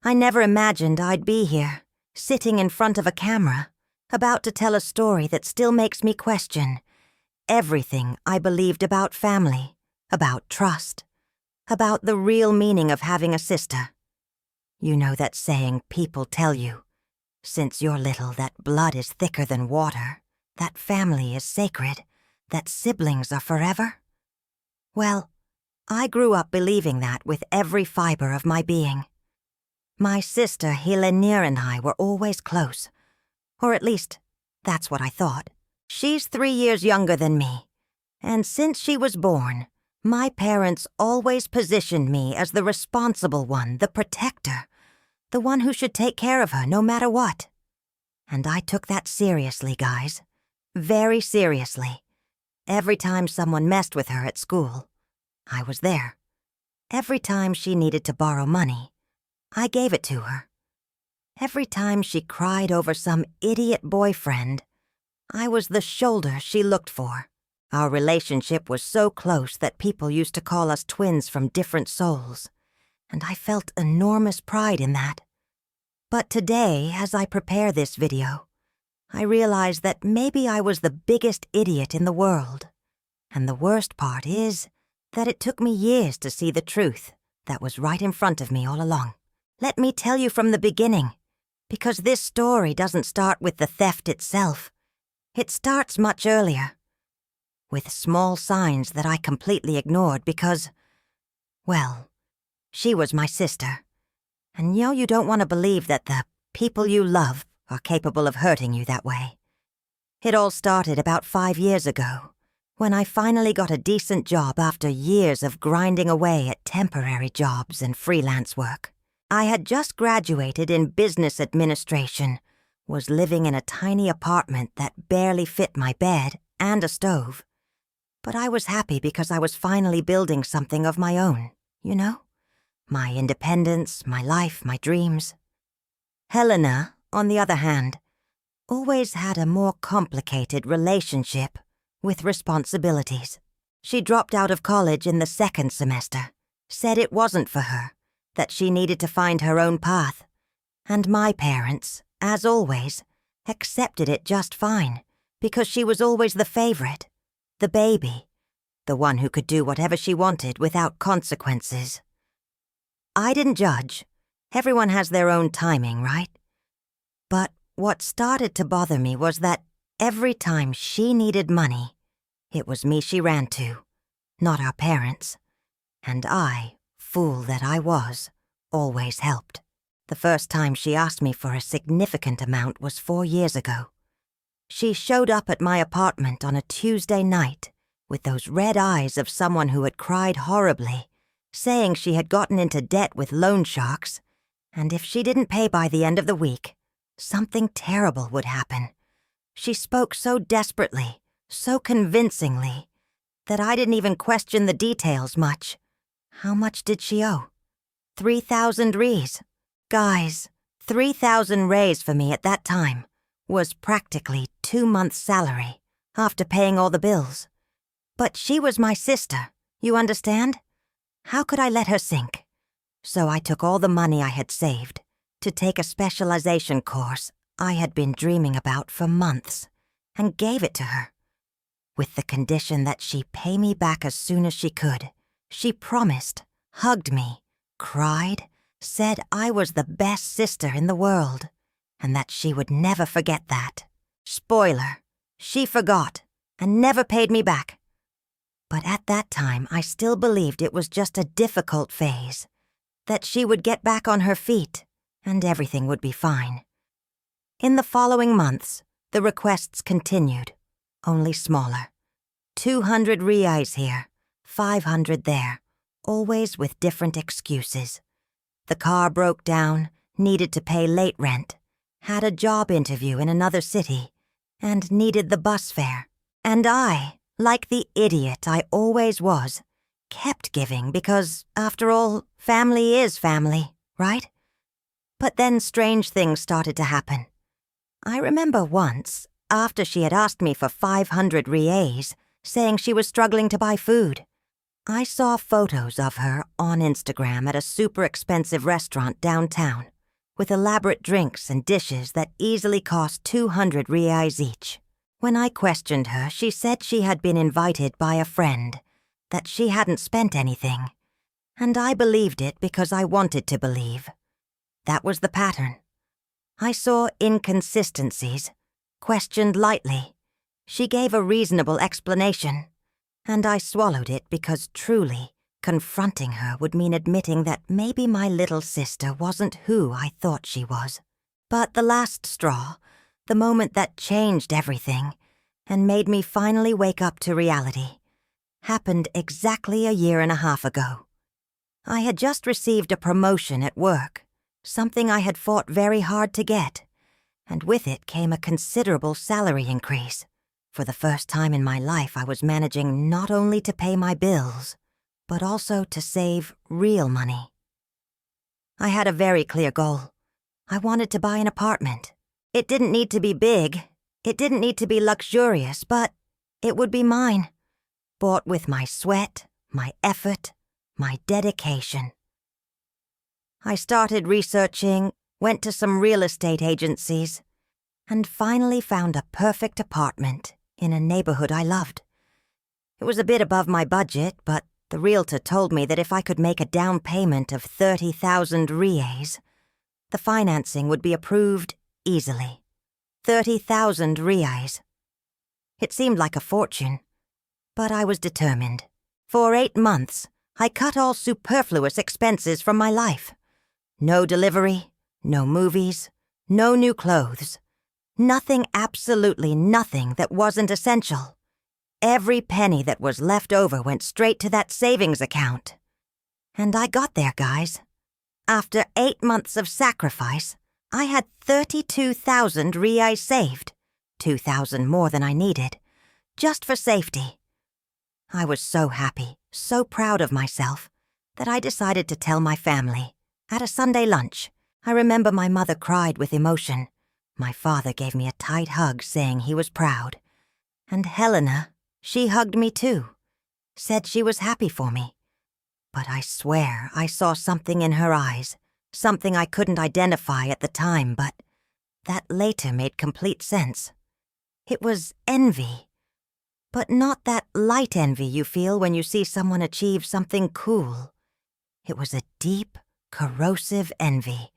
I never imagined I'd be here, sitting in front of a camera, about to tell a story that still makes me question everything I believed about family, about trust, about the real meaning of having a sister. You know that saying people tell you, since you're little, that blood is thicker than water, that family is sacred, that siblings are forever? Well, I grew up believing that with every fiber of my being. My sister Helenir and I were always close, or at least, that's what I thought. She's 3 years younger than me, and since she was born, my parents always positioned me as the responsible one, the protector, the one who should take care of her no matter what. And I took that seriously, guys. Very seriously. Every time someone messed with her at school, I was there. Every time she needed to borrow money, I gave it to her. Every time she cried over some idiot boyfriend, I was the shoulder she looked for. Our relationship was so close that people used to call us twins from different souls, and I felt enormous pride in that. But today, as I prepare this video, I realize that maybe I was the biggest idiot in the world. And the worst part is that it took me years to see the truth that was right in front of me all along. Let me tell you from the beginning, because this story doesn't start with the theft itself. It starts much earlier, with small signs that I completely ignored because, well, she was my sister. And you don't want to believe that the people you love are capable of hurting you that way. It all started about 5 years ago, when I finally got a decent job after years of grinding away at temporary jobs and freelance work. I had just graduated in business administration, was living in a tiny apartment that barely fit my bed and a stove. But I was happy because I was finally building something of my own, My independence, my life, my dreams. Helena, on the other hand, always had a more complicated relationship with responsibilities. She dropped out of college in the 2nd semester, said it wasn't for her, that she needed to find her own path. And my parents, as always, accepted it just fine, because she was always the favorite, the baby, the one who could do whatever she wanted without consequences. I didn't judge. Everyone has their own timing, right? But what started to bother me was that every time she needed money, it was me she ran to, not our parents. And I, fool that I was, always helped. The first time she asked me for a significant amount was 4 years ago. She showed up at my apartment on a Tuesday night with those red eyes of someone who had cried horribly, saying she had gotten into debt with loan sharks, and if she didn't pay by the end of the week, something terrible would happen. She spoke so desperately, so convincingly, that I didn't even question the details much. How much did she owe? 3,000 rees. Guys, 3,000 reis for me at that time was practically 2 months' salary after paying all the bills. But she was my sister, you understand? How could I let her sink? So I took all the money I had saved to take a specialization course I had been dreaming about for months and gave it to her, with the condition that she pay me back as soon as she could. She promised, hugged me, cried, said I was the best sister in the world, and that she would never forget that. Spoiler, she forgot and never paid me back. But at that time, I still believed it was just a difficult phase, that she would get back on her feet, and everything would be fine. In the following months, the requests continued, only smaller. 200 reais here, 500 there, always with different excuses. The car broke down, needed to pay late rent, had a job interview in another city, and needed the bus fare. And I, like the idiot I always was, kept giving because, after all, family is family, right? But then strange things started to happen. I remember once, after she had asked me for 500 reais, saying she was struggling to buy food, I saw photos of her on Instagram at a super expensive restaurant downtown. with elaborate drinks and dishes that easily cost 200 reais each. When I questioned her, she said she had been invited by a friend, that she hadn't spent anything, and I believed it because I wanted to believe. That was the pattern. I saw inconsistencies, questioned lightly. She gave a reasonable explanation, and I swallowed it because truly, confronting her would mean admitting that maybe my little sister wasn't who I thought she was. But the last straw, the moment that changed everything and made me finally wake up to reality, happened exactly a year and a half ago. I had just received a promotion at work, something I had fought very hard to get, and with it came a considerable salary increase. For the first time in my life, I was managing not only to pay my bills, but also to save real money. I had a very clear goal. I wanted to buy an apartment. It didn't need to be big. It didn't need to be luxurious, but it would be mine. Bought with my sweat, my effort, my dedication. I started researching, went to some real estate agencies, and finally found a perfect apartment in a neighborhood I loved. It was a bit above my budget, but the realtor told me that if I could make a down payment of 30,000 reais, the financing would be approved easily. 30,000 reais. It seemed like a fortune, but I was determined. For 8 months, I cut all superfluous expenses from my life. No delivery, no movies, no new clothes. Nothing, absolutely nothing that wasn't essential. Every penny that was left over went straight to that savings account. And I got there, guys. After 8 months of sacrifice, I had 32,000 reais saved, 2,000 more than I needed, just for safety. I was so happy, so proud of myself, that I decided to tell my family. At a Sunday lunch, I remember my mother cried with emotion. My father gave me a tight hug, saying he was proud. And Helena, she hugged me too, said she was happy for me. But I swear I saw something in her eyes, something I couldn't identify at the time, but that later made complete sense. It was envy. But not that light envy you feel when you see someone achieve something cool. It was a deep, corrosive envy,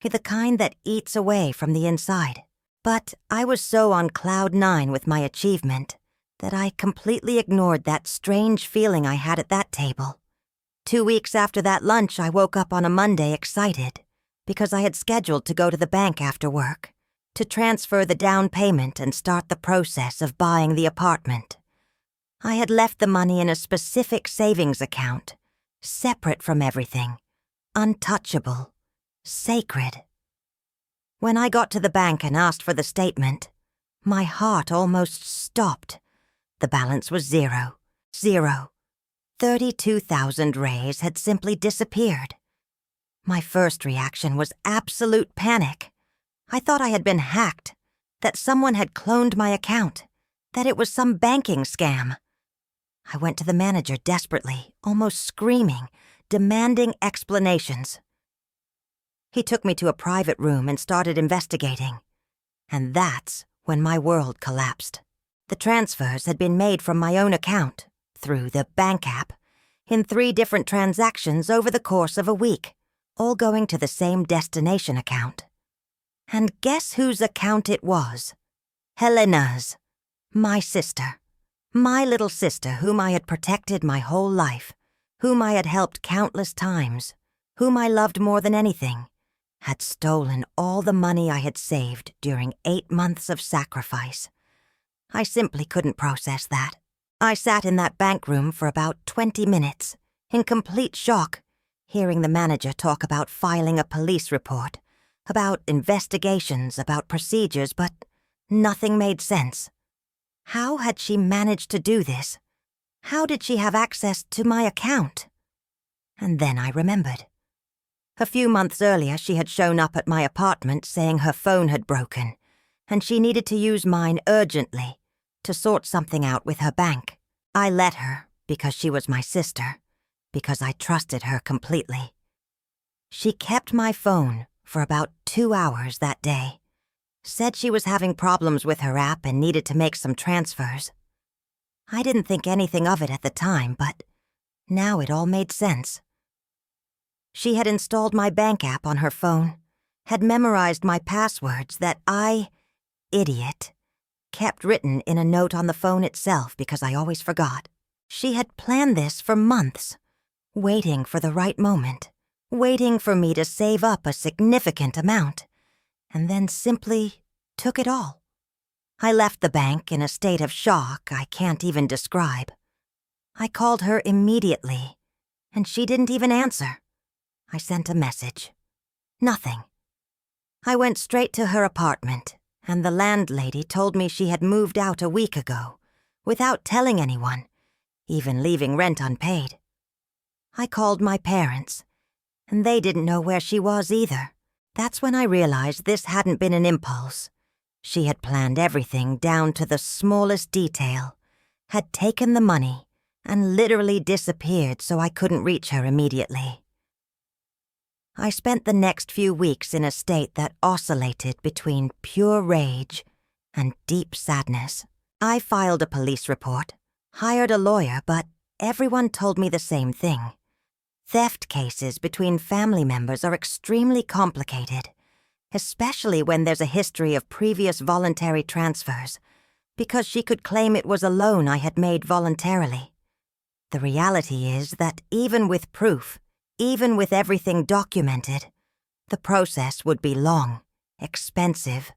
the kind that eats away from the inside. But I was so on cloud 9 with my achievement that I completely ignored that strange feeling I had at that table. 2 weeks after that lunch, I woke up on a Monday excited because I had scheduled to go to the bank after work to transfer the down payment and start the process of buying the apartment. I had left the money in a specific savings account, separate from everything, untouchable, sacred. When I got to the bank and asked for the statement, my heart almost stopped. The balance was zero. 32,000 reais had simply disappeared. My first reaction was absolute panic. I thought I had been hacked, that someone had cloned my account, that it was some banking scam. I went to the manager desperately, almost screaming, demanding explanations. He took me to a private room and started investigating. And that's when my world collapsed. The transfers had been made from my own account, through the bank app, in 3 different transactions over the course of a week, all going to the same destination account. And guess whose account it was? Helena's. My sister. My little sister, whom I had protected my whole life, whom I had helped countless times, whom I loved more than anything, had stolen all the money I had saved during 8 months of sacrifice. I simply couldn't process that. I sat in that bank room for about 20 minutes, in complete shock, hearing the manager talk about filing a police report, about investigations, about procedures, but nothing made sense. How had she managed to do this? How did she have access to my account? And then I remembered. A few months earlier, she had shown up at my apartment saying her phone had broken, and she needed to use mine urgently to sort something out with her bank. I let her because she was my sister, because I trusted her completely. She kept my phone for about 2 hours that day. Said she was having problems with her app and needed to make some transfers. I didn't think anything of it at the time, but now it all made sense. She had installed my bank app on her phone, had memorized my passwords that I, idiot, kept written in a note on the phone itself because I always forgot. She had planned this for months, waiting for the right moment, waiting for me to save up a significant amount, and then simply took it all. I left the bank in a state of shock I can't even describe. I called her immediately, and she didn't even answer. I sent a message. Nothing. I went straight to her apartment, and the landlady told me she had moved out a week ago, without telling anyone, even leaving rent unpaid. I called my parents, and they didn't know where she was either. That's when I realized this hadn't been an impulse. She had planned everything down to the smallest detail, had taken the money, and literally disappeared so I couldn't reach her immediately. I spent the next few weeks in a state that oscillated between pure rage and deep sadness. I filed a police report, hired a lawyer, but everyone told me the same thing. Theft cases between family members are extremely complicated, especially when there's a history of previous voluntary transfers, because she could claim it was a loan I had made voluntarily. The reality is that even with proof, even with everything documented, the process would be long, expensive,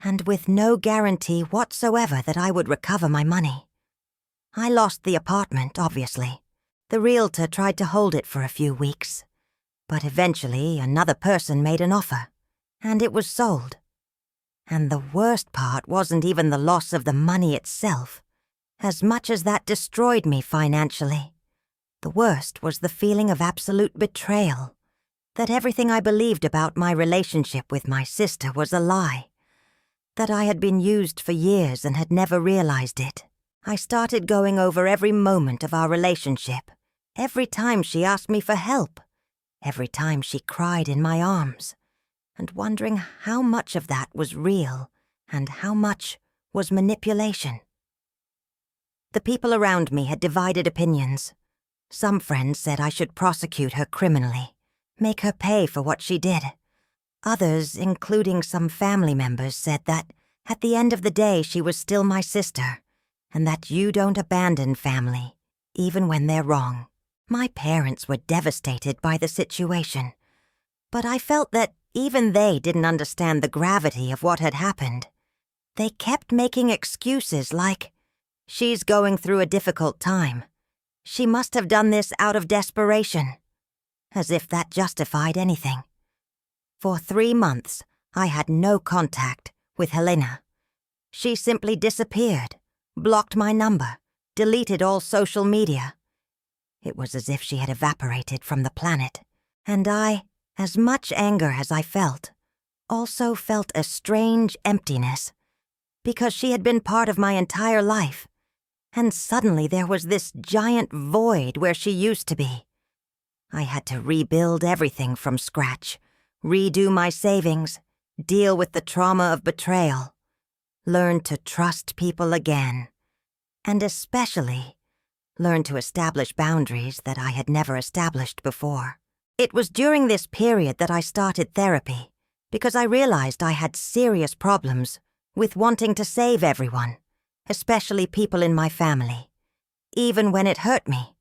and with no guarantee whatsoever that I would recover my money. I lost the apartment, obviously. The realtor tried to hold it for a few weeks, but eventually another person made an offer, and it was sold. And the worst part wasn't even the loss of the money itself, as much as that destroyed me financially. The worst was the feeling of absolute betrayal, that everything I believed about my relationship with my sister was a lie, that I had been used for years and had never realized it. I started going over every moment of our relationship, every time she asked me for help, every time she cried in my arms, and wondering how much of that was real and how much was manipulation. The people around me had divided opinions. Some friends said I should prosecute her criminally, make her pay for what she did. Others, including some family members, said that at the end of the day she was still my sister, and that you don't abandon family, even when they're wrong. My parents were devastated by the situation, but I felt that even they didn't understand the gravity of what had happened. They kept making excuses like, "She's going through a difficult time. She must have done this out of desperation," as if that justified anything. For 3 months, I had no contact with Helena. She simply disappeared, blocked my number, deleted all social media. It was as if she had evaporated from the planet, and I, as much anger as I felt, also felt a strange emptiness, because she had been part of my entire life. And suddenly there was this giant void where she used to be. I had to rebuild everything from scratch, redo my savings, deal with the trauma of betrayal, learn to trust people again, and especially learn to establish boundaries that I had never established before. It was during this period that I started therapy, because I realized I had serious problems with wanting to save everyone, especially people in my family, even when it hurt me.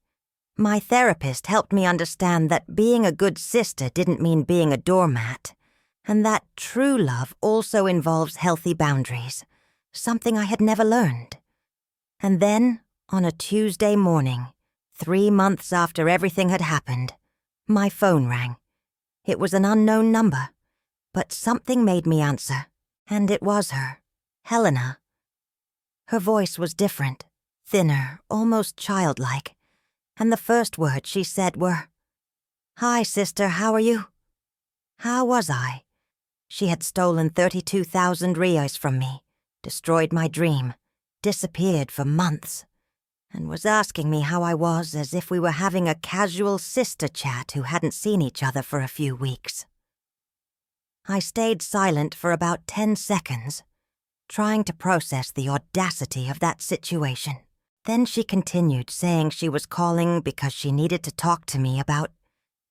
My therapist helped me understand that being a good sister didn't mean being a doormat, and that true love also involves healthy boundaries, something I had never learned. And then, on a Tuesday morning, 3 months after everything had happened, my phone rang. It was an unknown number, but something made me answer, and it was her, Helena. Her voice was different, thinner, almost childlike, and the first words she said were, "Hi, sister, how are you?" How was I? She had stolen 32,000 rios from me, destroyed my dream, disappeared for months, and was asking me how I was as if we were having a casual sister chat who hadn't seen each other for a few weeks. I stayed silent for about 10 seconds, trying to process the audacity of that situation. Then she continued, saying she was calling because she needed to talk to me about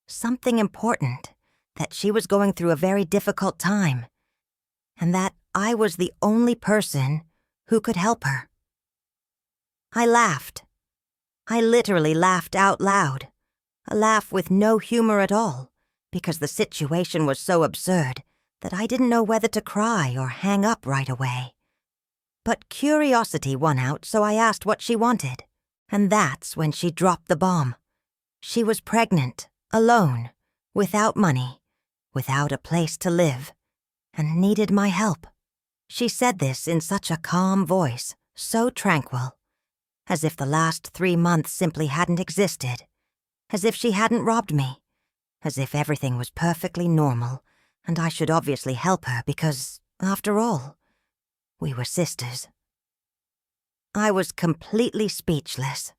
something important, that she was going through a very difficult time, and that I was the only person who could help her. I laughed. I literally laughed out loud, a laugh with no humor at all, because the situation was so absurd that I didn't know whether to cry or hang up right away. But curiosity won out, so I asked what she wanted, and that's when she dropped the bomb. She was pregnant, alone, without money, without a place to live, and needed my help. She said this in such a calm voice, so tranquil, as if the last 3 months simply hadn't existed, as if she hadn't robbed me, as if everything was perfectly normal, and I should obviously help her because, after all, we were sisters. I was completely speechless.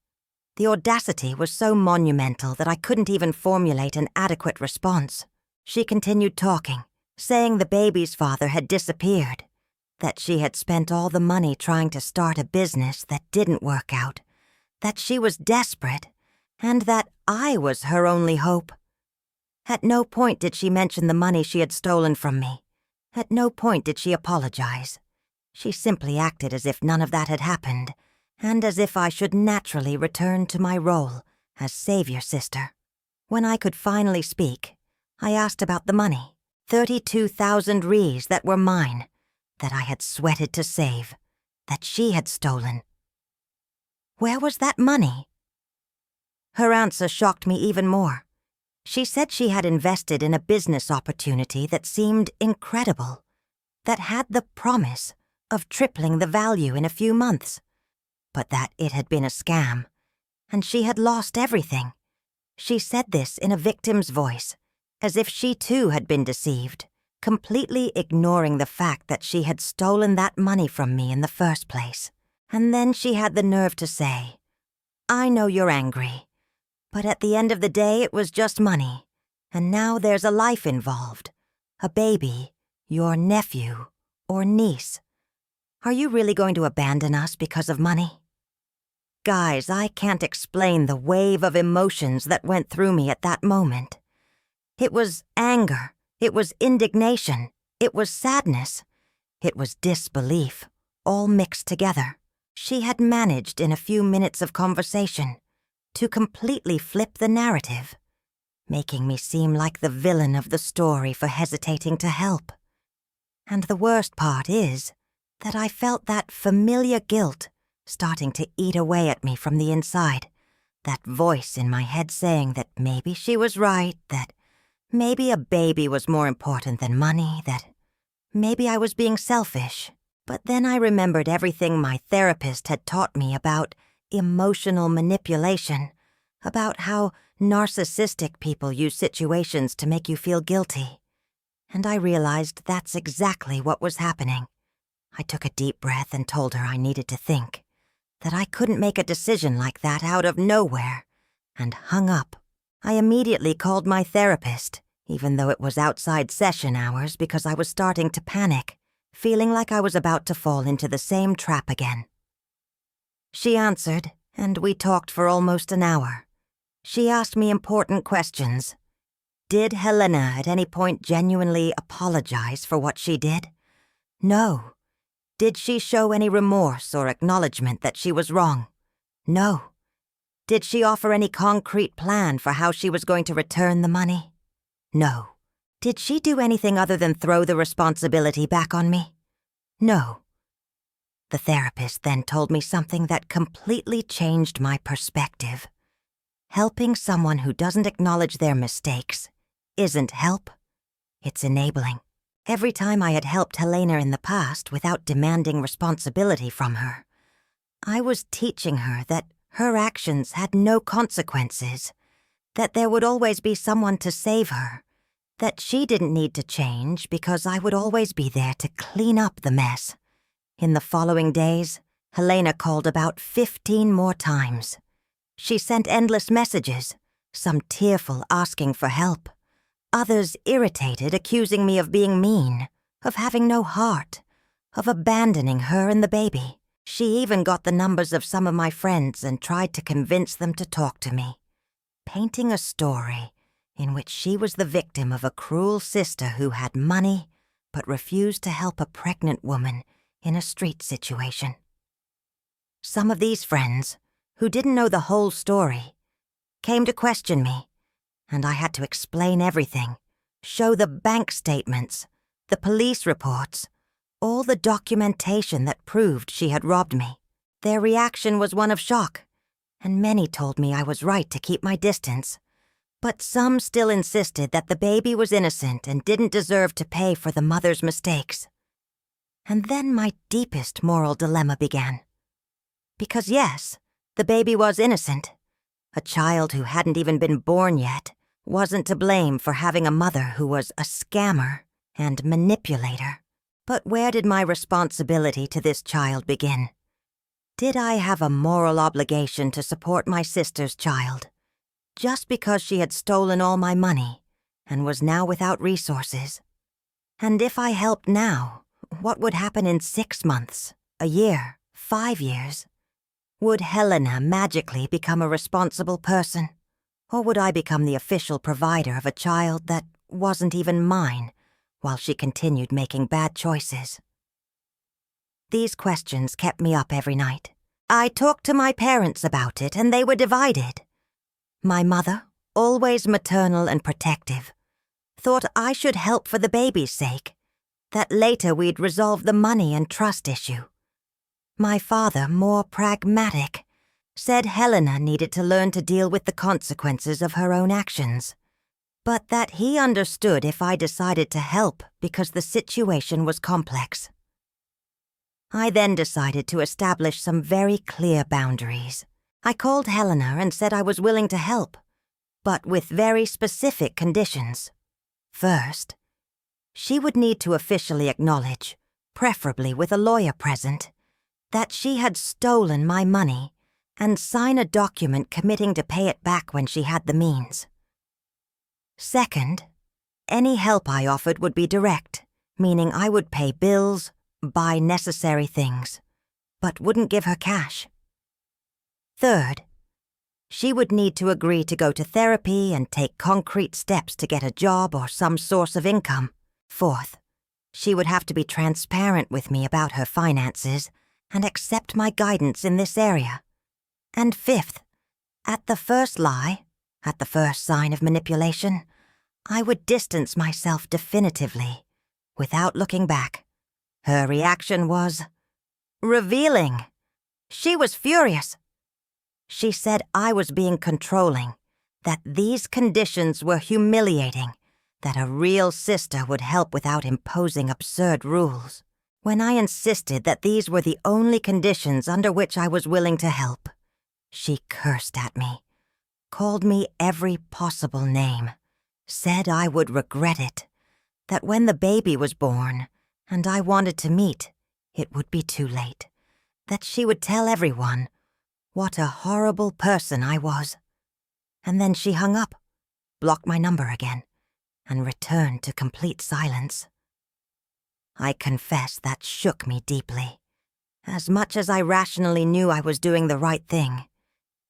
The audacity was so monumental that I couldn't even formulate an adequate response. She continued talking, saying the baby's father had disappeared, that she had spent all the money trying to start a business that didn't work out, that she was desperate, and that I was her only hope. At no point did she mention the money she had stolen from me. At no point did she apologize. She simply acted as if none of that had happened, and as if I should naturally return to my role as savior sister. When I could finally speak, I asked about the money, 32,000 rees that were mine, that I had sweated to save, that she had stolen. Where was that money? Her answer shocked me even more. She said she had invested in a business opportunity that seemed incredible, that had the promise of tripling the value in a few months, but that it had been a scam, and she had lost everything. She said this in a victim's voice, as if she too had been deceived, completely ignoring the fact that she had stolen that money from me in the first place. And then she had the nerve to say, "I know you're angry, but at the end of the day it was just money, and now there's a life involved, a baby, your nephew or niece. Are you really going to abandon us because of money?" Guys, I can't explain the wave of emotions that went through me at that moment. It was anger, it was indignation, it was sadness, it was disbelief, all mixed together. She had managed in a few minutes of conversation to completely flip the narrative, making me seem like the villain of the story for hesitating to help. And the worst part is that I felt that familiar guilt starting to eat away at me from the inside, that voice in my head saying that maybe she was right, that maybe a baby was more important than money, that maybe I was being selfish. But then I remembered everything my therapist had taught me about emotional manipulation, about how narcissistic people use situations to make you feel guilty. And I realized that's exactly what was happening. I took a deep breath and told her I needed to think, that I couldn't make a decision like that out of nowhere, and hung up. I immediately called my therapist, even though it was outside session hours, because I was starting to panic, feeling like I was about to fall into the same trap again. She answered, and we talked for almost an hour. She asked me important questions. Did Helena at any point genuinely apologize for what she did? No. Did she show any remorse or acknowledgement that she was wrong? No. Did she offer any concrete plan for how she was going to return the money? No. Did she do anything other than throw the responsibility back on me? No. The therapist then told me something that completely changed my perspective. Helping someone who doesn't acknowledge their mistakes isn't help, it's enabling. Every time I had helped Helena in the past without demanding responsibility from her, I was teaching her that her actions had no consequences, that there would always be someone to save her, that she didn't need to change because I would always be there to clean up the mess. In the following days, Helena called about 15 more times. She sent endless messages, some tearful asking for help, Others irritated, accusing me of being mean, of having no heart, of abandoning her and the baby. She even got the numbers of some of my friends and tried to convince them to talk to me, painting a story in which she was the victim of a cruel sister who had money but refused to help a pregnant woman in a street situation. Some of these friends, who didn't know the whole story, came to question me, and I had to explain everything, show the bank statements, the police reports, all the documentation that proved she had robbed me. Their reaction was one of shock, and many told me I was right to keep my distance. But some still insisted that the baby was innocent and didn't deserve to pay for the mother's mistakes. And then my deepest moral dilemma began. Because yes, the baby was innocent. A child who hadn't even been born yet wasn't to blame for having a mother who was a scammer and manipulator. But where did my responsibility to this child begin? Did I have a moral obligation to support my sister's child, just because she had stolen all my money and was now without resources? And if I helped now, what would happen in 6 months, a year, 5 years? Would Helena magically become a responsible person? Or would I become the official provider of a child that wasn't even mine, while she continued making bad choices? These questions kept me up every night. I talked to my parents about it, and they were divided. My mother, always maternal and protective, thought I should help for the baby's sake, that later we'd resolve the money and trust issue. My father, more pragmatic, said Helena needed to learn to deal with the consequences of her own actions, but that he understood if I decided to help because the situation was complex. I then decided to establish some very clear boundaries. I called Helena and said I was willing to help, but with very specific conditions. First, she would need to officially acknowledge, preferably with a lawyer present, that she had stolen my money and sign a document committing to pay it back when she had the means. Second, any help I offered would be direct, meaning I would pay bills, buy necessary things, but wouldn't give her cash. Third, she would need to agree to go to therapy and take concrete steps to get a job or some source of income. Fourth, she would have to be transparent with me about her finances and accept my guidance in this area. And fifth, at the first lie, at the first sign of manipulation, I would distance myself definitively, without looking back. Her reaction was revealing. She was furious. She said I was being controlling, that these conditions were humiliating, that a real sister would help without imposing absurd rules. When I insisted that these were the only conditions under which I was willing to help, she cursed at me, called me every possible name, said I would regret it, that when the baby was born and I wanted to meet, it would be too late, that she would tell everyone what a horrible person I was. And then she hung up, blocked my number again, and returned to complete silence. I confess that shook me deeply. As much as I rationally knew I was doing the right thing,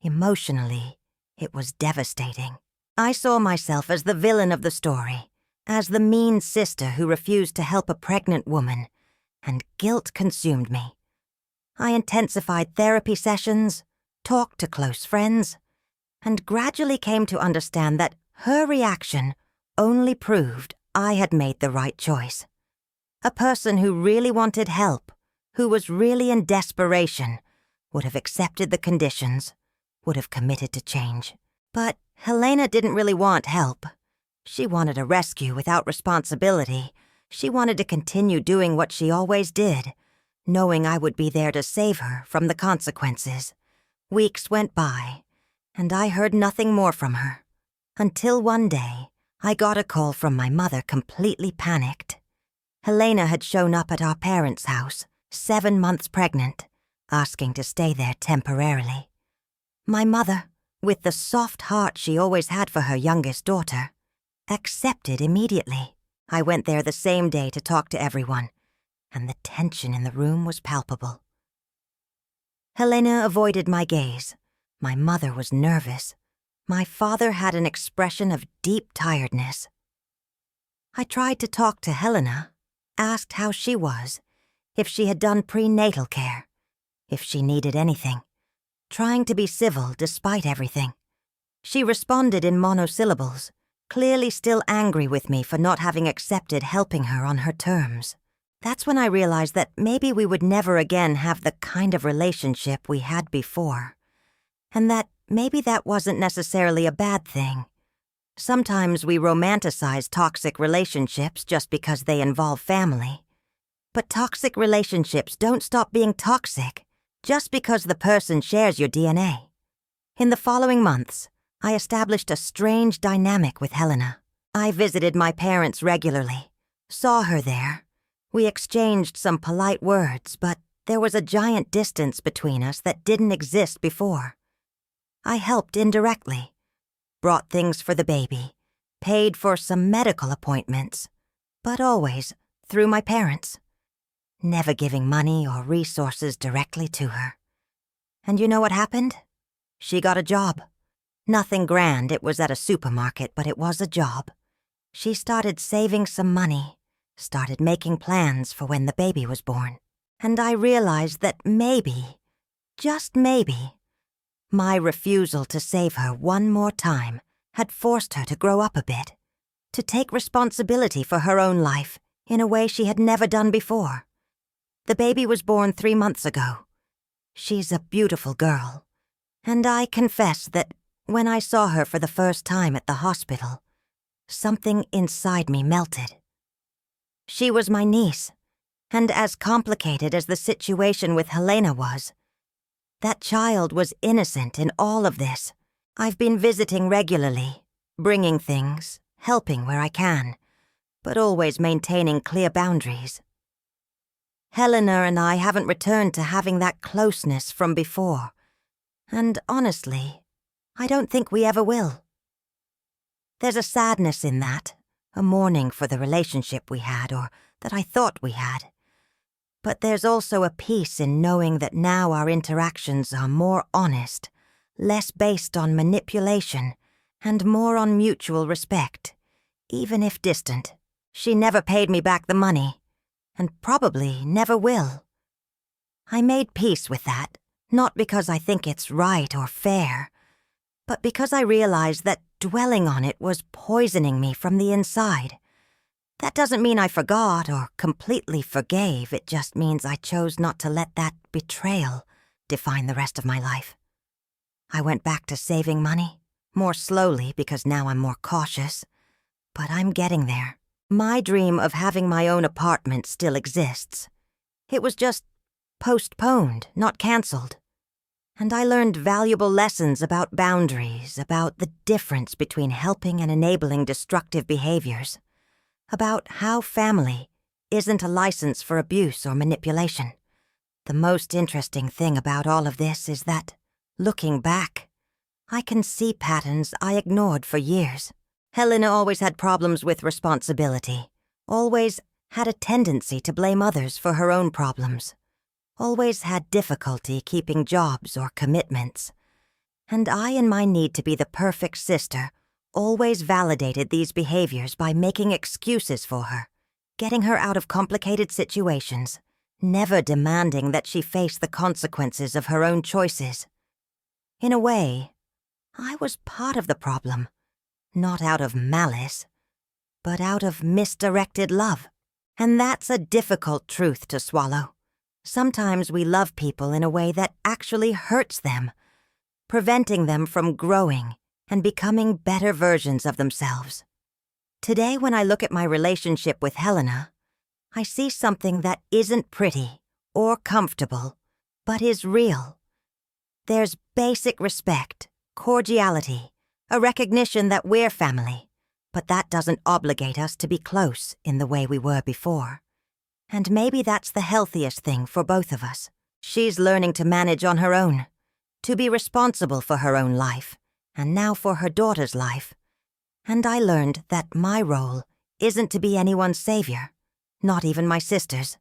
emotionally, it was devastating. I saw myself as the villain of the story, as the mean sister who refused to help a pregnant woman, and guilt consumed me. I intensified therapy sessions, talked to close friends, and gradually came to understand that her reaction only proved I had made the right choice. A person who really wanted help, who was really in desperation, would have accepted the conditions, would have committed to change. But Helena didn't really want help. She wanted a rescue without responsibility. She wanted to continue doing what she always did, knowing I would be there to save her from the consequences. Weeks went by, and I heard nothing more from her. Until one day, I got a call from my mother, completely panicked. Helena had shown up at our parents' house, 7 months pregnant, asking to stay there temporarily. My mother, with the soft heart she always had for her youngest daughter, accepted immediately. I went there the same day to talk to everyone, and the tension in the room was palpable. Helena avoided my gaze. My mother was nervous. My father had an expression of deep tiredness. I tried to talk to Helena, asked how she was, if she had done prenatal care, if she needed anything, trying to be civil despite everything. She responded in monosyllables, clearly still angry with me for not having accepted helping her on her terms. That's when I realized that maybe we would never again have the kind of relationship we had before, and that maybe that wasn't necessarily a bad thing. Sometimes we romanticize toxic relationships just because they involve family. But toxic relationships don't stop being toxic just because the person shares your DNA. In the following months, I established a strange dynamic with Helena. I visited my parents regularly, saw her there. We exchanged some polite words, but there was a giant distance between us that didn't exist before. I helped indirectly, brought things for the baby, paid for some medical appointments, but always through my parents, never giving money or resources directly to her. And you know what happened? She got a job. Nothing grand, it was at a supermarket, but it was a job. She started saving some money, started making plans for when the baby was born. And I realized that maybe, just maybe, my refusal to save her one more time had forced her to grow up a bit, to take responsibility for her own life in a way she had never done before. The baby was born 3 months ago. She's a beautiful girl, and I confess that when I saw her for the first time at the hospital, something inside me melted. She was my niece, and as complicated as the situation with Helena was, that child was innocent in all of this. I've been visiting regularly, bringing things, helping where I can, but always maintaining clear boundaries. Helena and I haven't returned to having that closeness from before, and honestly, I don't think we ever will. There's a sadness in that, a mourning for the relationship we had, or that I thought we had. But there's also a peace in knowing that now our interactions are more honest, less based on manipulation, and more on mutual respect, even if distant. She never paid me back the money, and probably never will. I made peace with that, not because I think it's right or fair, but because I realized that dwelling on it was poisoning me from the inside. That doesn't mean I forgot or completely forgave, it just means I chose not to let that betrayal define the rest of my life. I went back to saving money, more slowly because now I'm more cautious, but I'm getting there. My dream of having my own apartment still exists. It was just postponed, not canceled. And I learned valuable lessons about boundaries, about the difference between helping and enabling destructive behaviors, about how family isn't a license for abuse or manipulation. The most interesting thing about all of this is that, looking back, I can see patterns I ignored for years. Helena always had problems with responsibility, always had a tendency to blame others for her own problems, always had difficulty keeping jobs or commitments. And I, in my need to be the perfect sister, always validated these behaviors by making excuses for her, getting her out of complicated situations, never demanding that she face the consequences of her own choices. In a way, I was part of the problem, not out of malice, but out of misdirected love. And that's a difficult truth to swallow. Sometimes we love people in a way that actually hurts them, preventing them from growing and becoming better versions of themselves. Today, when I look at my relationship with Helena, I see something that isn't pretty or comfortable, but is real. There's basic respect, cordiality, a recognition that we're family, but that doesn't obligate us to be close in the way we were before. And maybe that's the healthiest thing for both of us. She's learning to manage on her own, to be responsible for her own life, and now for her daughter's life. And I learned that my role isn't to be anyone's savior, not even my sister's.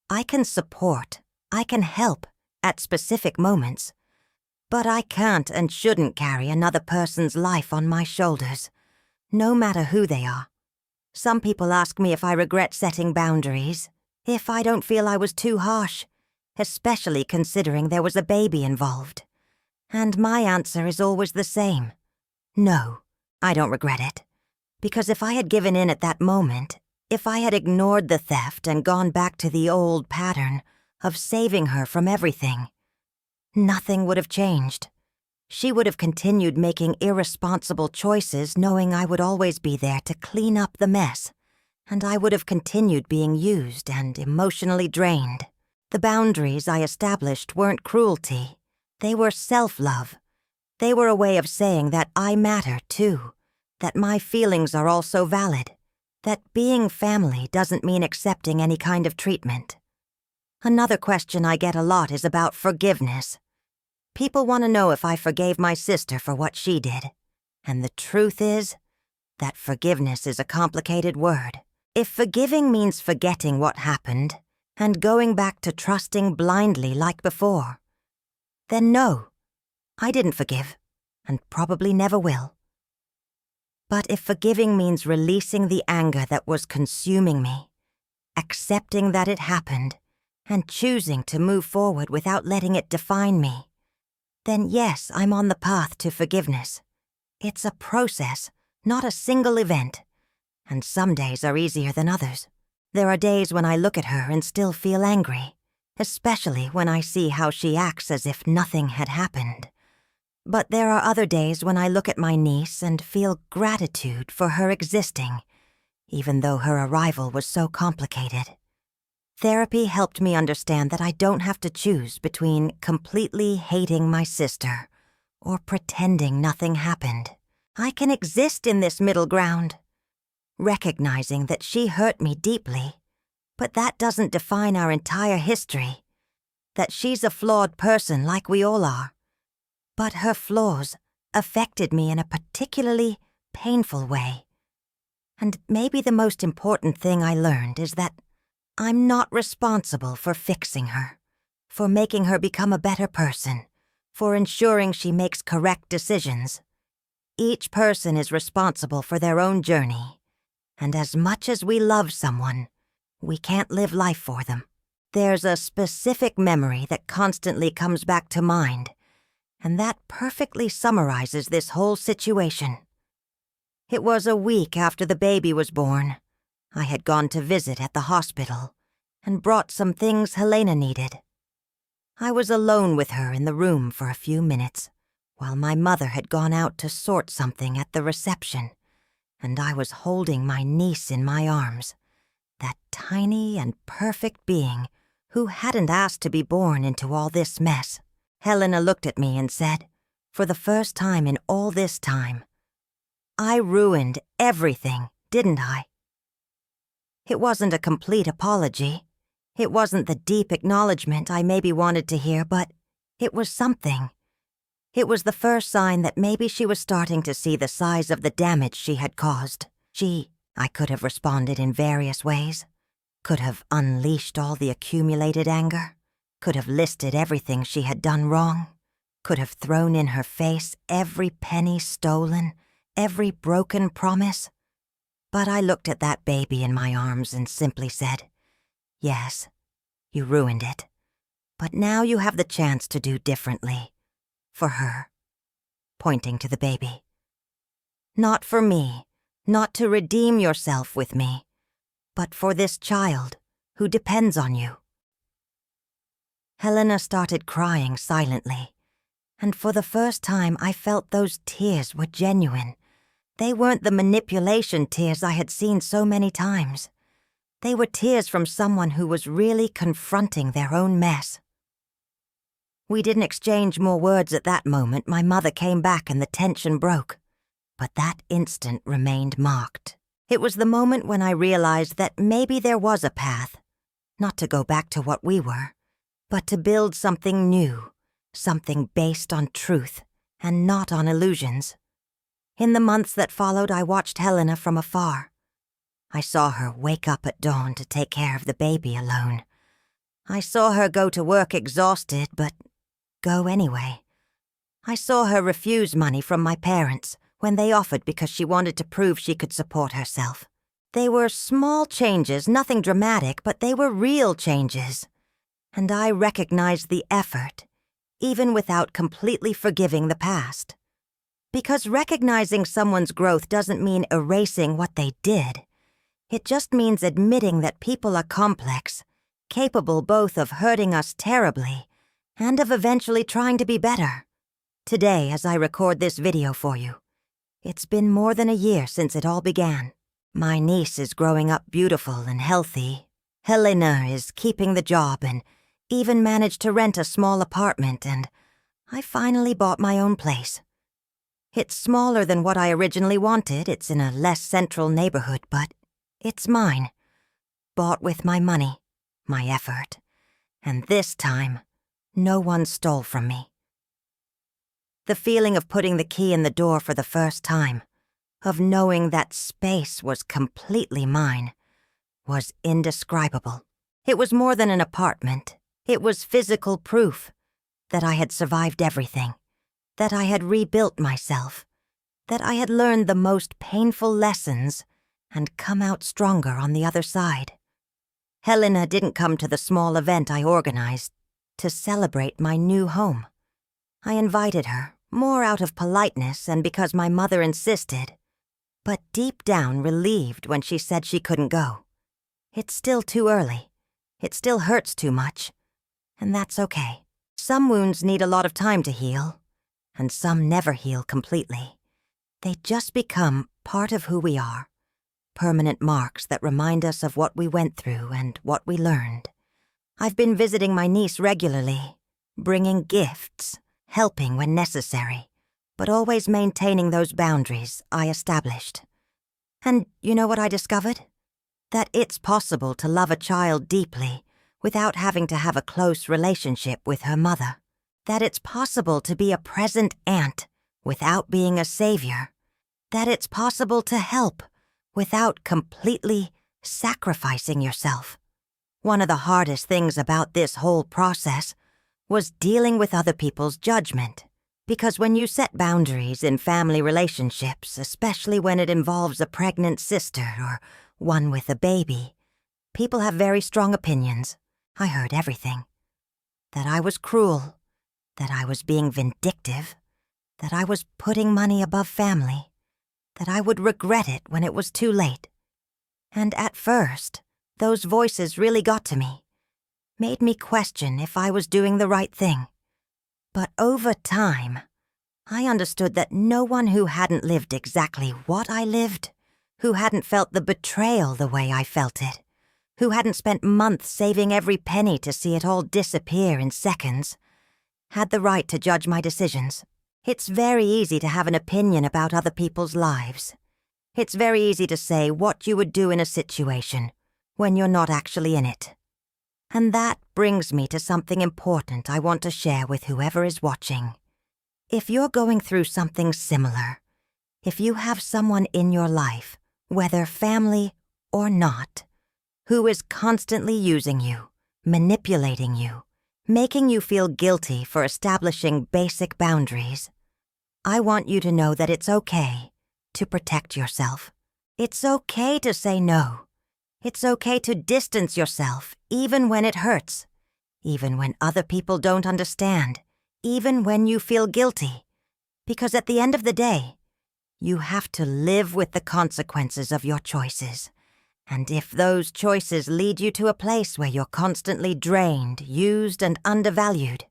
I can support, I can help at specific moments, but I can't and shouldn't carry another person's life on my shoulders, no matter who they are. Some people ask me if I regret setting boundaries, if I don't feel I was too harsh, especially considering there was a baby involved. And my answer is always the same. No, I don't regret it. Because if I had given in at that moment, if I had ignored the theft and gone back to the old pattern of saving her from everything, nothing would have changed. She would have continued making irresponsible choices knowing I would always be there to clean up the mess, and I would have continued being used and emotionally drained. The boundaries I established weren't cruelty. They were self-love. They were a way of saying that I matter too, that my feelings are also valid, that being family doesn't mean accepting any kind of treatment. Another question I get a lot is about forgiveness. People want to know if I forgave my sister for what she did. And the truth is that forgiveness is a complicated word. If forgiving means forgetting what happened and going back to trusting blindly like before, then no, I didn't forgive, and probably never will. But if forgiving means releasing the anger that was consuming me, accepting that it happened, and choosing to move forward without letting it define me, then yes, I'm on the path to forgiveness. It's a process, not a single event, and some days are easier than others. There are days when I look at her and still feel angry, especially when I see how she acts as if nothing had happened. But there are other days when I look at my niece and feel gratitude for her existing, even though her arrival was so complicated. Therapy helped me understand that I don't have to choose between completely hating my sister or pretending nothing happened. I can exist in this middle ground, recognizing that she hurt me deeply, but that doesn't define our entire history, that she's a flawed person like we all are. But her flaws affected me in a particularly painful way. And maybe the most important thing I learned is that I'm not responsible for fixing her, for making her become a better person, for ensuring she makes correct decisions. Each person is responsible for their own journey, and as much as we love someone, we can't live life for them. There's a specific memory that constantly comes back to mind, and that perfectly summarizes this whole situation. It was a week after the baby was born. I had gone to visit at the hospital and brought some things Helena needed. I was alone with her in the room for a few minutes while my mother had gone out to sort something at the reception, and I was holding my niece in my arms, that tiny and perfect being who hadn't asked to be born into all this mess. Helena looked at me and said, for the first time in all this time, "I ruined everything, didn't I?" It wasn't a complete apology. It wasn't the deep acknowledgement I maybe wanted to hear, but it was something. It was the first sign that maybe she was starting to see the size of the damage she had caused. I could have responded in various ways, could have unleashed all the accumulated anger, could have listed everything she had done wrong, could have thrown in her face every penny stolen, every broken promise. But I looked at that baby in my arms and simply said, "Yes, you ruined it. But now you have the chance to do differently. For her," pointing to the baby. "Not for me, not to redeem yourself with me, but for this child who depends on you." Helena started crying silently, and for the first time I felt those tears were genuine. They weren't the manipulation tears I had seen so many times. They were tears from someone who was really confronting their own mess. We didn't exchange more words at that moment. My mother came back and the tension broke. But that instant remained marked. It was the moment when I realized that maybe there was a path, not to go back to what we were, but to build something new, something based on truth and not on illusions. In the months that followed, I watched Helena from afar. I saw her wake up at dawn to take care of the baby alone. I saw her go to work exhausted, but go anyway. I saw her refuse money from my parents when they offered because she wanted to prove she could support herself. They were small changes, nothing dramatic, but they were real changes. And I recognized the effort, even without completely forgiving the past. Because recognizing someone's growth doesn't mean erasing what they did. It just means admitting that people are complex, capable both of hurting us terribly and of eventually trying to be better. Today, as I record this video for you, it's been more than a year since it all began. My niece is growing up beautiful and healthy. Helena is keeping the job and even managed to rent a small apartment, and I finally bought my own place. It's smaller than what I originally wanted. It's in a less central neighborhood, but it's mine. Bought with my money, my effort. And this time, no one stole from me. The feeling of putting the key in the door for the first time, of knowing that space was completely mine, was indescribable. It was more than an apartment. It was physical proof that I had survived everything, that I had rebuilt myself, that I had learned the most painful lessons and come out stronger on the other side. Helena didn't come to the small event I organized to celebrate my new home. I invited her, more out of politeness and because my mother insisted, but deep down relieved when she said she couldn't go. It's still too early. It still hurts too much. And that's okay. Some wounds need a lot of time to heal, and some never heal completely. They just become part of who we are, permanent marks that remind us of what we went through and what we learned. I've been visiting my niece regularly, bringing gifts, helping when necessary, but always maintaining those boundaries I established. And you know what I discovered? That it's possible to love a child deeply without having to have a close relationship with her mother. That it's possible to be a present aunt without being a savior. That it's possible to help without completely sacrificing yourself. One of the hardest things about this whole process was dealing with other people's judgment. Because when you set boundaries in family relationships, especially when it involves a pregnant sister or one with a baby, people have very strong opinions. I heard everything. That I was cruel, that I was being vindictive, that I was putting money above family, that I would regret it when it was too late. And at first, those voices really got to me, made me question if I was doing the right thing. But over time, I understood that no one who hadn't lived exactly what I lived, who hadn't felt the betrayal the way I felt it, who hadn't spent months saving every penny to see it all disappear in seconds, had the right to judge my decisions. It's very easy to have an opinion about other people's lives. It's very easy to say what you would do in a situation when you're not actually in it. And that brings me to something important I want to share with whoever is watching. If you're going through something similar, if you have someone in your life, whether family or not, who is constantly using you, manipulating you, making you feel guilty for establishing basic boundaries, I want you to know that it's okay to protect yourself. It's okay to say no. It's okay to distance yourself, even when it hurts, even when other people don't understand, even when you feel guilty. Because at the end of the day, you have to live with the consequences of your choices. And if those choices lead you to a place where you're constantly drained, used, and undervalued,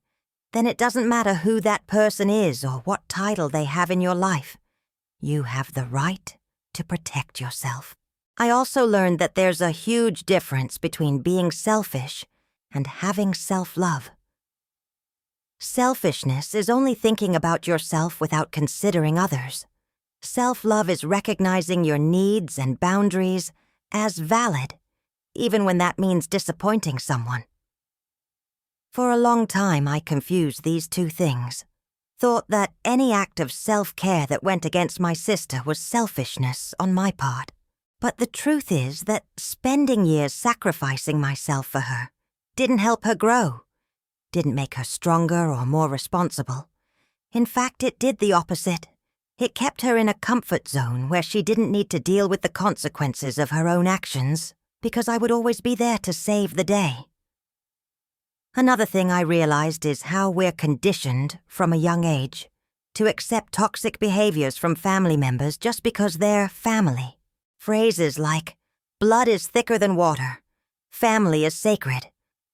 then it doesn't matter who that person is or what title they have in your life. You have the right to protect yourself. I also learned that there's a huge difference between being selfish and having self-love. Selfishness is only thinking about yourself without considering others. Self-love is recognizing your needs and boundaries as valid, even when that means disappointing someone. For a long time, I confused these two things, thought that any act of self-care that went against my sister was selfishness on my part. But the truth is that spending years sacrificing myself for her didn't help her grow, didn't make her stronger or more responsible. In fact, it did the opposite. It kept her in a comfort zone where she didn't need to deal with the consequences of her own actions, because I would always be there to save the day. Another thing I realized is how we're conditioned from a young age to accept toxic behaviors from family members just because they're family. Phrases like, blood is thicker than water, family is sacred,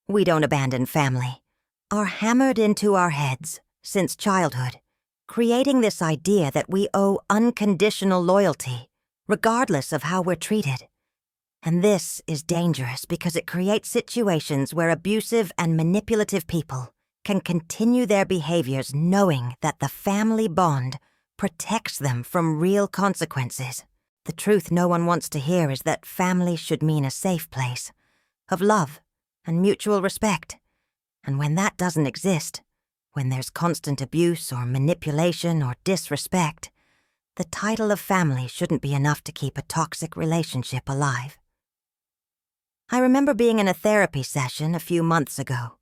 we don't abandon family, are hammered into our heads since childhood, creating this idea that we owe unconditional loyalty, regardless of how we're treated. And this is dangerous because it creates situations where abusive and manipulative people can continue their behaviors knowing that the family bond protects them from real consequences. The truth no one wants to hear is that family should mean a safe place of love and mutual respect. And when that doesn't exist, when there's constant abuse or manipulation or disrespect, the title of family shouldn't be enough to keep a toxic relationship alive. I remember being in a therapy session a few months ago,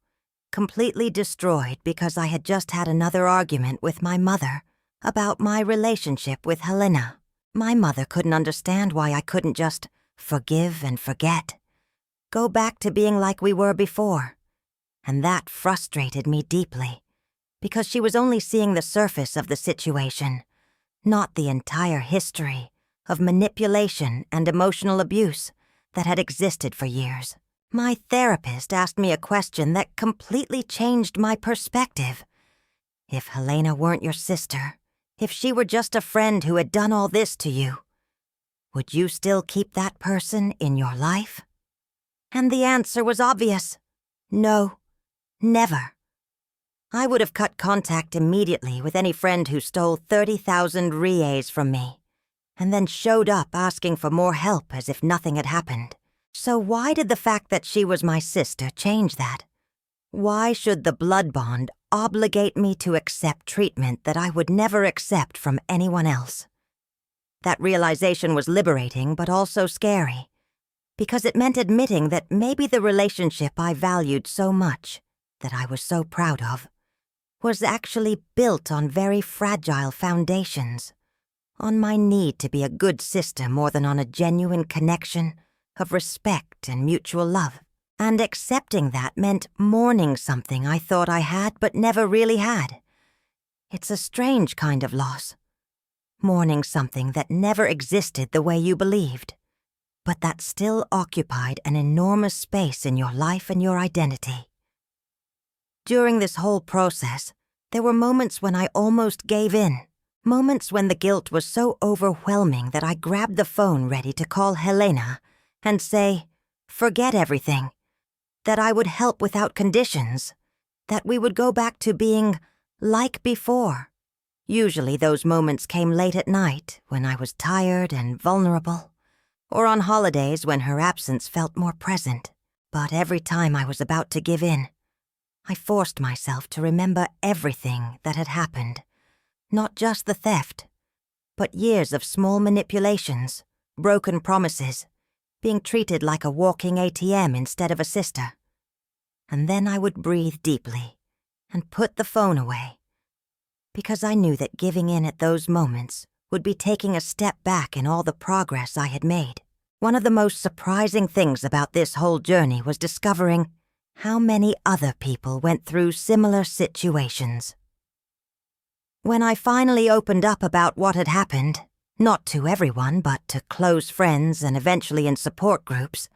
completely destroyed because I had just had another argument with my mother about my relationship with Helena. My mother couldn't understand why I couldn't just forgive and forget, go back to being like we were before. And that frustrated me deeply, because she was only seeing the surface of the situation, not the entire history of manipulation and emotional abuse that had existed for years. My therapist asked me a question that completely changed my perspective. If Helena weren't your sister, if she were just a friend who had done all this to you, would you still keep that person in your life? And the answer was obvious. No, never. I would have cut contact immediately with any friend who stole 30,000 riets from me, and then showed up asking for more help as if nothing had happened. So why did the fact that she was my sister change that? Why should the blood bond obligate me to accept treatment that I would never accept from anyone else? That realization was liberating but also scary, because it meant admitting that maybe the relationship I valued so much, that I was so proud of, was actually built on very fragile foundations, on my need to be a good sister more than on a genuine connection of respect and mutual love. And accepting that meant mourning something I thought I had but never really had. It's a strange kind of loss. Mourning something that never existed the way you believed, but that still occupied an enormous space in your life and your identity. During this whole process, there were moments when I almost gave in. Moments when the guilt was so overwhelming that I grabbed the phone ready to call Helena and say, forget everything, that I would help without conditions, that we would go back to being like before. Usually those moments came late at night when I was tired and vulnerable, or on holidays when her absence felt more present. But every time I was about to give in, I forced myself to remember everything that had happened. Not just the theft, but years of small manipulations, broken promises, being treated like a walking ATM instead of a sister. And then I would breathe deeply and put the phone away, because I knew that giving in at those moments would be taking a step back in all the progress I had made. One of the most surprising things about this whole journey was discovering how many other people went through similar situations. When I finally opened up about what had happened, not to everyone but to close friends and eventually in support groups,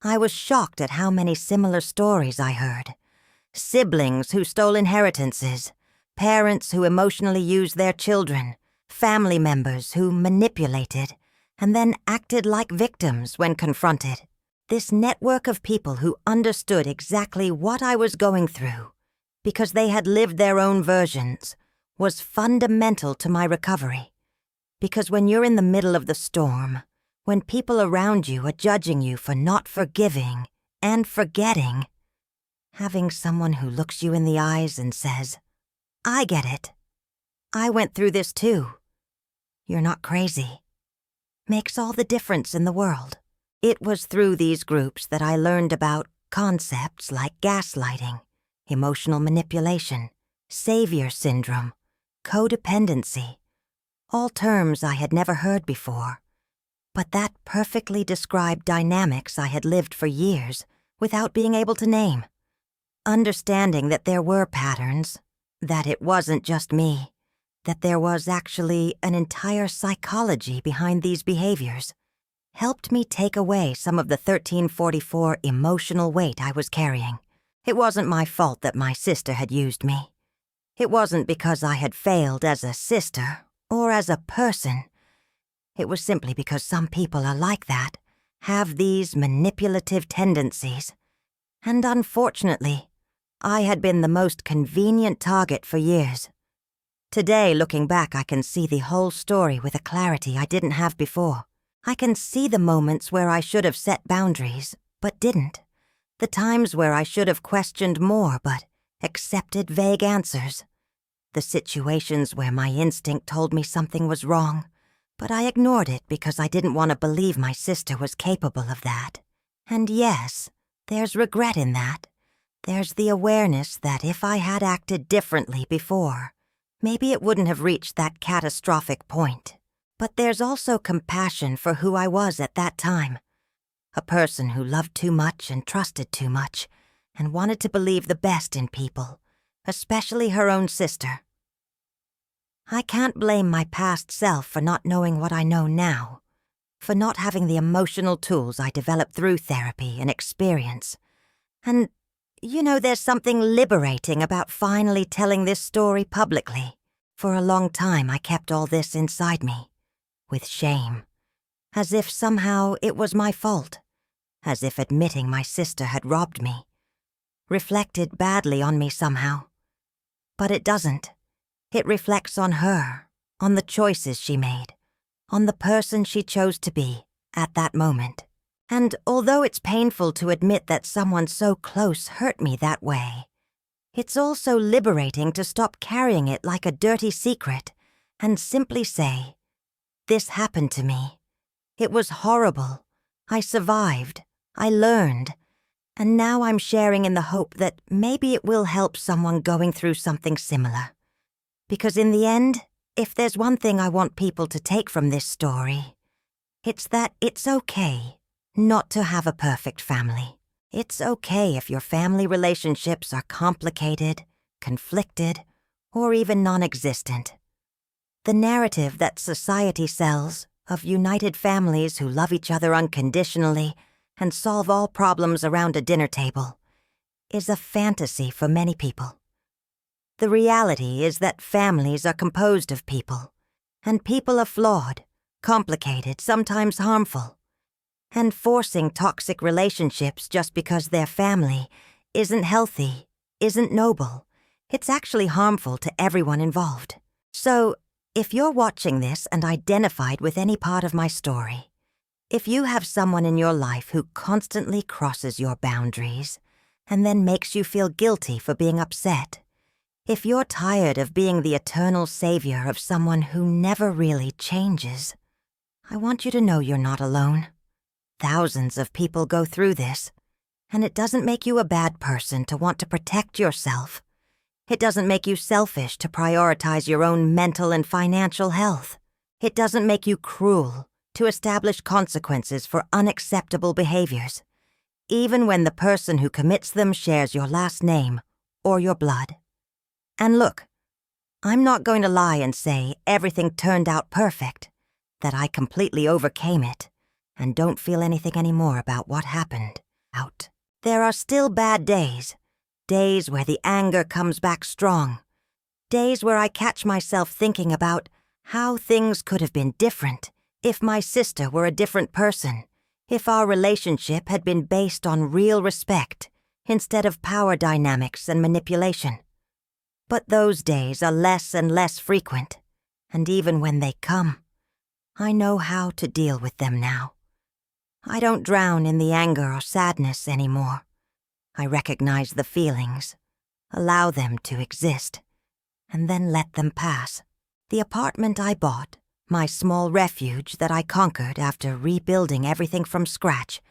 I was shocked at how many similar stories I heard. Siblings who stole inheritances, parents who emotionally used their children, family members who manipulated and then acted like victims when confronted. This network of people who understood exactly what I was going through because they had lived their own versions was fundamental to my recovery. Because when you're in the middle of the storm, when people around you are judging you for not forgiving and forgetting, having someone who looks you in the eyes and says, I get it, I went through this too. You're not crazy. Makes all the difference in the world. It was through these groups that I learned about concepts like gaslighting, emotional manipulation, savior syndrome, codependency, all terms I had never heard before, but that perfectly described dynamics I had lived for years without being able to name. Understanding that there were patterns, that it wasn't just me, that there was actually an entire psychology behind these behaviors, helped me take away some of the 1344 emotional weight I was carrying. It wasn't my fault that my sister had used me. It wasn't because I had failed as a sister or as a person. It was simply because some people are like that, have these manipulative tendencies. And unfortunately, I had been the most convenient target for years. Today, looking back, I can see the whole story with a clarity I didn't have before. I can see the moments where I should have set boundaries, but didn't. The times where I should have questioned more, but accepted vague answers. The situations where my instinct told me something was wrong, but I ignored it because I didn't want to believe my sister was capable of that. And yes, there's regret in that. There's the awareness that if I had acted differently before, maybe it wouldn't have reached that catastrophic point. But there's also compassion for who I was at that time. A person who loved too much and trusted too much, and wanted to believe the best in people, especially her own sister. I can't blame my past self for not knowing what I know now, for not having the emotional tools I developed through therapy and experience. And, there's something liberating about finally telling this story publicly. For a long time, I kept all this inside me, with shame, as if somehow it was my fault, as if admitting my sister had robbed me, reflected badly on me somehow. But it doesn't. It reflects on her, on the choices she made, on the person she chose to be at that moment. And although it's painful to admit that someone so close hurt me that way, it's also liberating to stop carrying it like a dirty secret and simply say, this happened to me. It was horrible. I survived. I learned. And now I'm sharing in the hope that maybe it will help someone going through something similar. Because in the end, if there's one thing I want people to take from this story, it's that it's okay not to have a perfect family. It's okay if your family relationships are complicated, conflicted, or even non-existent. The narrative that society sells of united families who love each other unconditionally and solve all problems around a dinner table is a fantasy for many people. The reality is that families are composed of people, and people are flawed, complicated, sometimes harmful. And forcing toxic relationships just because they're family isn't healthy, isn't noble. It's actually harmful to everyone involved. So, if you're watching this and identified with any part of my story, if you have someone in your life who constantly crosses your boundaries and then makes you feel guilty for being upset, if you're tired of being the eternal savior of someone who never really changes, I want you to know you're not alone. Thousands of people go through this, and it doesn't make you a bad person to want to protect yourself. It doesn't make you selfish to prioritize your own mental and financial health. It doesn't make you cruel to establish consequences for unacceptable behaviors, even when the person who commits them shares your last name or your blood. And look, I'm not going to lie and say everything turned out perfect, that I completely overcame it, and don't feel anything anymore about what happened. There are still bad days, days where the anger comes back strong, days where I catch myself thinking about how things could have been different if my sister were a different person, if our relationship had been based on real respect instead of power dynamics and manipulation. But those days are less and less frequent, and even when they come, I know how to deal with them now. I don't drown in the anger or sadness anymore. I recognize the feelings, allow them to exist, and then let them pass. The apartment I bought, my small refuge that I conquered after rebuilding everything from scratch,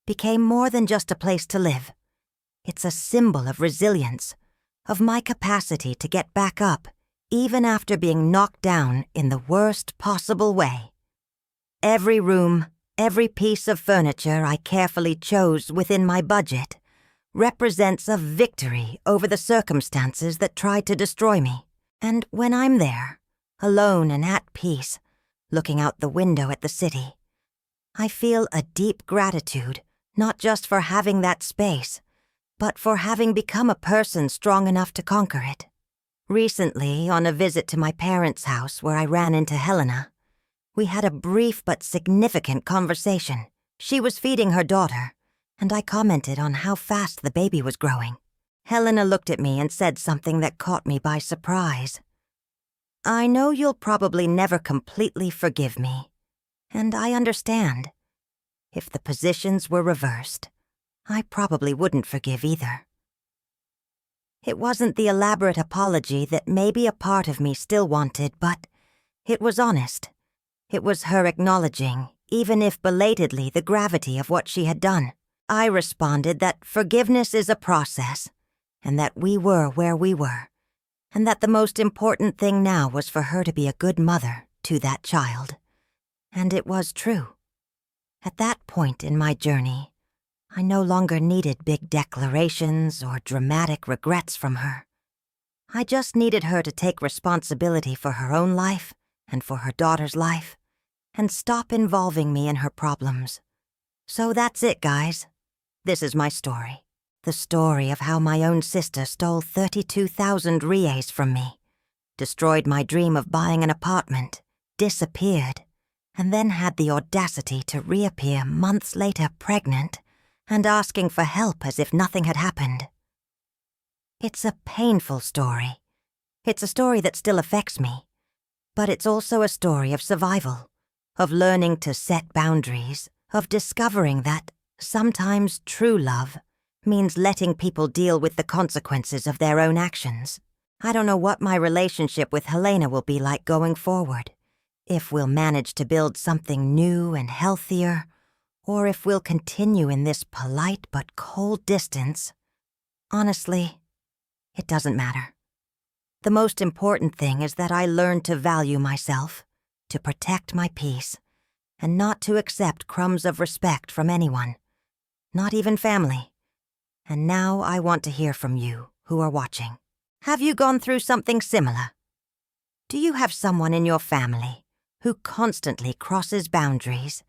became more than just a place to live. It's a symbol of resilience, of my capacity to get back up, even after being knocked down in the worst possible way. Every room, every piece of furniture I carefully chose within my budget represents a victory over the circumstances that tried to destroy me. And when I'm there, alone and at peace, looking out the window at the city, I feel a deep gratitude, not just for having that space, but for having become a person strong enough to conquer it. Recently, on a visit to my parents' house where I ran into Helena, we had a brief but significant conversation. She was feeding her daughter, and I commented on how fast the baby was growing. Helena looked at me and said something that caught me by surprise. "I know you'll probably never completely forgive me, and I understand. If the positions were reversed, I probably wouldn't forgive either." It wasn't the elaborate apology that maybe a part of me still wanted, but it was honest. It was her acknowledging, even if belatedly, the gravity of what she had done. I responded that forgiveness is a process, and that we were where we were, and that the most important thing now was for her to be a good mother to that child. And it was true. At that point in my journey, I no longer needed big declarations or dramatic regrets from her. I just needed her to take responsibility for her own life and for her daughter's life, and stop involving me in her problems. So that's it, guys. This is my story. The story of how my own sister stole 32,000 riels from me, destroyed my dream of buying an apartment, disappeared, and then had the audacity to reappear months later pregnant and asking for help as if nothing had happened. It's a painful story. It's a story that still affects me, but it's also a story of survival, of learning to set boundaries, of discovering that sometimes true love means letting people deal with the consequences of their own actions. I don't know what my relationship with Helena will be like going forward, if we'll manage to build something new and healthier, or if we'll continue in this polite but cold distance. Honestly, it doesn't matter. The most important thing is that I learned to value myself, to protect my peace, and not to accept crumbs of respect from anyone, not even family. And now I want to hear from you who are watching. Have you gone through something similar? Do you have someone in your family who constantly crosses boundaries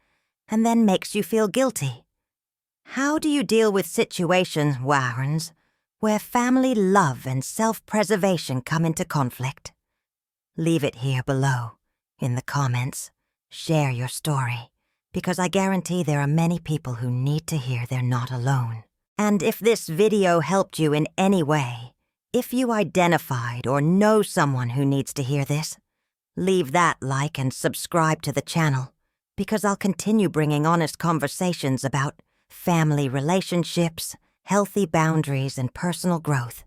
and then makes you feel guilty? How do you deal with situations, Warrens, where family love and self-preservation come into conflict? Leave it here below, in the comments. Share your story, because I guarantee there are many people who need to hear they're not alone. And if this video helped you in any way, if you identified or know someone who needs to hear this, leave that like and subscribe to the channel, because I'll continue bringing honest conversations about family relationships, healthy boundaries, and personal growth.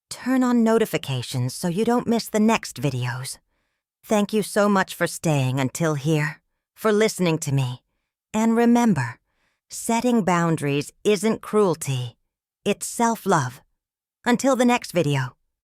Turn on notifications so you don't miss the next videos. Thank you so much for staying until here, for listening to me. And remember, setting boundaries isn't cruelty, it's self-love. Until the next video.